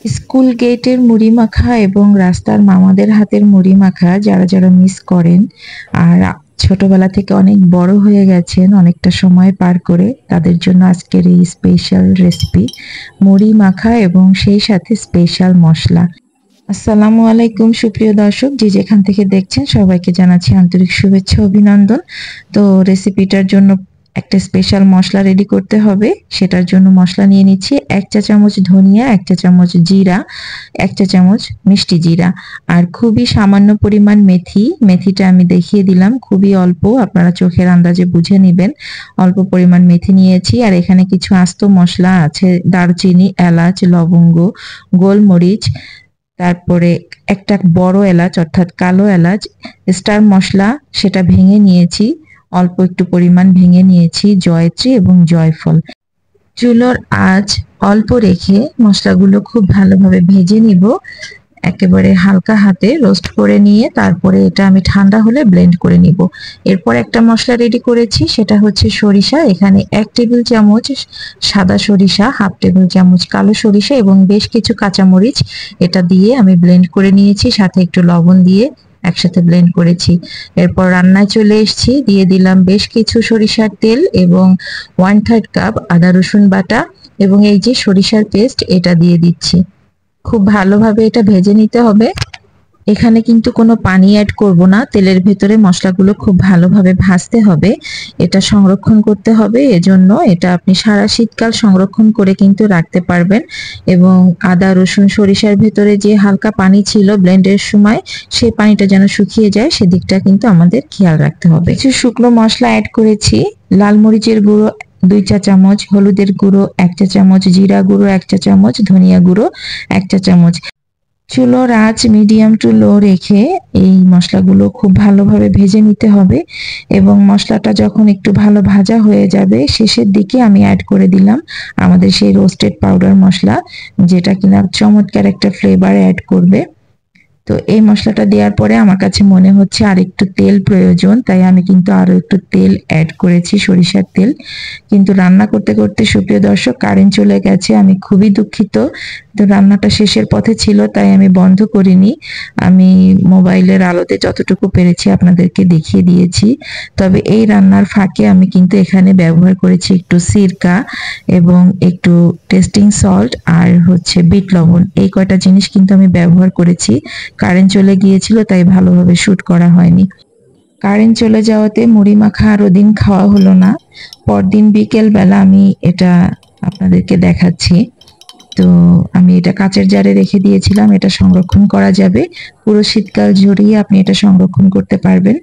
School গেটের মুড়ি মাখা এবং রাস্তার মামাদের হাতের মুড়ি মাখা যারা যারা মিস করেন আর ছোটবেলা থেকে অনেক বড় হয়ে গেছেন অনেকটা সময় পার করে, তাদের জন্য আজকের এই স্পেশাল রেসিপি মুড়ি মাখা এবং সেই সাথে স্পেশাল মশলা। আসসালামু আলাইকুম সুপ্রিয় দর্শক, যে যেখান থেকে দেখছেন সবাইকে জানাচ্ছি আন্তরিক শুভেচ্ছা অভিনন্দন। তো রেসিপিটার জন্য একটা স্পেশাল মশলা রেডি করতে হবে। সেটার জন্য মশলা নিয়ে নিচ্ছি 1 চা চামচ ধনিয়া, 1 চা চামচ জিরা, 1 চা চামচ মিষ্টি জিরা আর খুবই সামান্য পরিমাণ মেথি। মেথিটা আমি দেখিয়ে দিলাম, খুবই অল্প, আপনারা চোখের আন্দাজে বুঝে নেবেন। অল্প পরিমাণ মেথি নিয়েছি। আর এখানে কিছু আস্ত মশলা আছে, দারচিনি, এলাচ, লবঙ্গ, গোলমরিচ, তারপরে একটা বড় এলাচ অর্থাৎ কালো এলাচ, স্টার মশলা সেটা ভেঙে নিয়েছি, অল্প একটু পরিমাণ ভেঙে নিয়েছি, জয়ত্রী এবং জয়ফল। চুলোর আঁচ অল্প রেখে মশলাগুলো খুব ভালোভাবে ভেজে নিব, একেবারে হালকা হাতে রোস্ট করে নিয়ে তারপরে এটা আমি ঠান্ডা হলে ব্লেন্ড করে নিব। এরপর একটা মশলা রেডি করেছি, সেটা হচ্ছে সরিষা। এখানে 1 টেবিল চামচ সাদা সরিষা, 1/2 টেবিল চামচ কালো সরিষা এবং বেশ কিছু কাঁচামরিচ এটা দিয়ে আমি ব্লেন্ড করে নিয়েছি, সাথে একটু লবণ দিয়ে একসাথে ব্লেন্ড করেছি। এরপর রান্নায় চলে এসেছি, দিয়ে দিলাম বেশ কিছু সরিষার তেল এবং 1/3 কাপ আদা রসুন বাটা এবং এই যে সরিষার পেস্ট এটা দিয়ে দিচ্ছি। খুব ভালোভাবে এটা ভেজে নিতে হবে। এখানে কিন্তু কোনো পানি অ্যাড করব না, তেলের ভেতরে মশলাগুলো খুব ভালোভাবে ভাজতে হবে, এটা সংরক্ষণ করতে হবে। এজন্য এটা আপনি সারা শীতকাল সংরক্ষণ করে কিন্তু রাখতে পারবেন। এবং আদা রসুন সরিষার ভেতরে যে হালকা পানি ছিল ব্লেন্ডের সময়, সেই পানিটা যেন শুকিয়ে যায় সেদিকটা কিন্তু আমাদের খেয়াল রাখতে হবে। কিছু শুকনো মশলা অ্যাড করেছি, লাল মরিচের গুঁড়ো 2 চা চামচ, হলুদের গুঁড়ো 1 চা চামচ, জিরা গুঁড়ো 1 চা চামচ, ধনিয়া গুঁড়ো 1 চা চামচ। চুলোর আঁচ মিডিয়াম টু লো রেখে এই মশলাগুলো খুব ভালোভাবে ভেজে নিতে হবে এবং মশলাটা যখন একটু ভালো ভাজা হয়ে যাবে শেষের দিকে আমি অ্যাড করে দিলাম আমাদের সেই রোস্টেড পাউডার মশলা, যেটা কিনা চমৎকার একটা ফ্লেভার অ্যাড করবে। তো এই মশলাটা দেওয়ার পরে আমার কাছে মনে হচ্ছে আর একটু তেল প্রয়োজন, তাই আমি কিন্তু আরো একটু তেল অ্যাড করেছি, সরিষার তেল। কিন্তু রান্না করতে করতে সুপ্রিয় দর্শক কারেন্ট চলে গেছে, আমি খুবই দুঃখিত। তো রান্নাটা শেষের পথে ছিল তাই আমি বন্ধ করিনি, আমি মোবাইলের আলোতে যতটুকু পেরেছি আপনাদেরকে দেখিয়ে দিয়েছি। তবে এই রান্নার ফাঁকে আমি কিন্তু এখানে ব্যবহার করেছি একটু সিরকা এবং একটু টেস্টিং সল্ট আর হচ্ছে বিট লবণ, এই কয়টা জিনিস কিন্তু আমি ব্যবহার করেছি। কারেন্ট চলে গিয়েছিল তাই ভালোভাবে শুট করা হয়নি। কারেন্ট চলে যাওয়াতে মুড়ি মাখা আর ওদিন খাওয়া হলো না, পরদিন বিকেল বেলা আমি এটা আপনাদেরকে দেখাচ্ছি। তো আমি এটা কাচের জারে রেখে দিয়েছিলাম, এটা সংরক্ষণ করা যাবে, পুরো শীতকাল জুড়েই আপনি এটা সংরক্ষণ করতে পারবেন।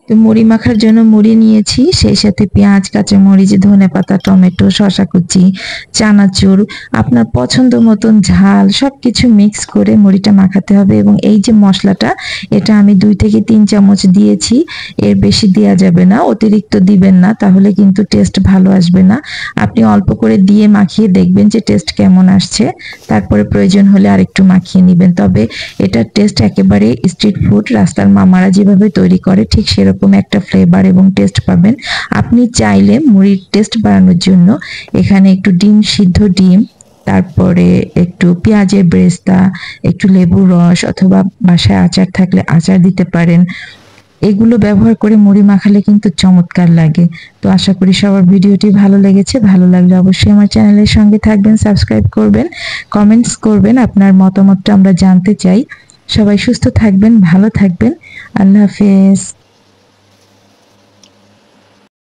তো মুড়ি মাখার জন্য মুড়ি নিয়েছি, সেই সাথে পেঁয়াজ, কাঁচামরিচ, ধনেপাতা, টমেটো, শসা কুচি, চানাচুর, আপনার পছন্দ মতন ঝাল সবকিছু মিক্স করে মুড়িটা মাখাতে হবে। এবং এই যে মশলাটা এটা আমি 2 থেকে 3 চামচ দিয়েছি, এর বেশি দেওয়া যাবে না, অতিরিক্ত দিবেন না, তাহলে কিন্তু টেস্ট ভালো আসবে না। আপনি অল্প করে দিয়ে মাখিয়ে দেখবেন যে টেস্ট কেমন আসছে, তারপরে প্রয়োজন হলে আরেকটু মাখিয়ে নেবেন। তবে এটার টেস্ট একেবারে স্ট্রিট ফুড, রাস্তার মামারা যেভাবে তৈরি করে ঠিক সেরকম একটা ফ্লেভার এবং টেস্ট পাবেন। আপনি চাইলে মুড়ির টেস্ট বাড়ানোর জন্য এখানে একটু ডিম, সিদ্ধ ডিম, তারপরে একটু পেঁয়াজের বেরেস্তা, একটু লেবুর রস অথবা বাসায় আচার থাকলে আচার দিতে পারেন, এগুলো ব্যবহার করে মুড়ি মাখালে কিন্তু চমৎকার লাগে। তো আশা করি সবার ভিডিওটি ভালো লেগেছে, ভালো লাগলে অবশ্যই আমার চ্যানেলের সঙ্গে থাকবেন, সাবস্ক্রাইব করবেন, কমেন্টস করবেন, আপনার মতামতটা আমরা জানতে চাই। সবাই সুস্থ থাকবেন, ভালো থাকবেন, আল্লাহ হাফেজ।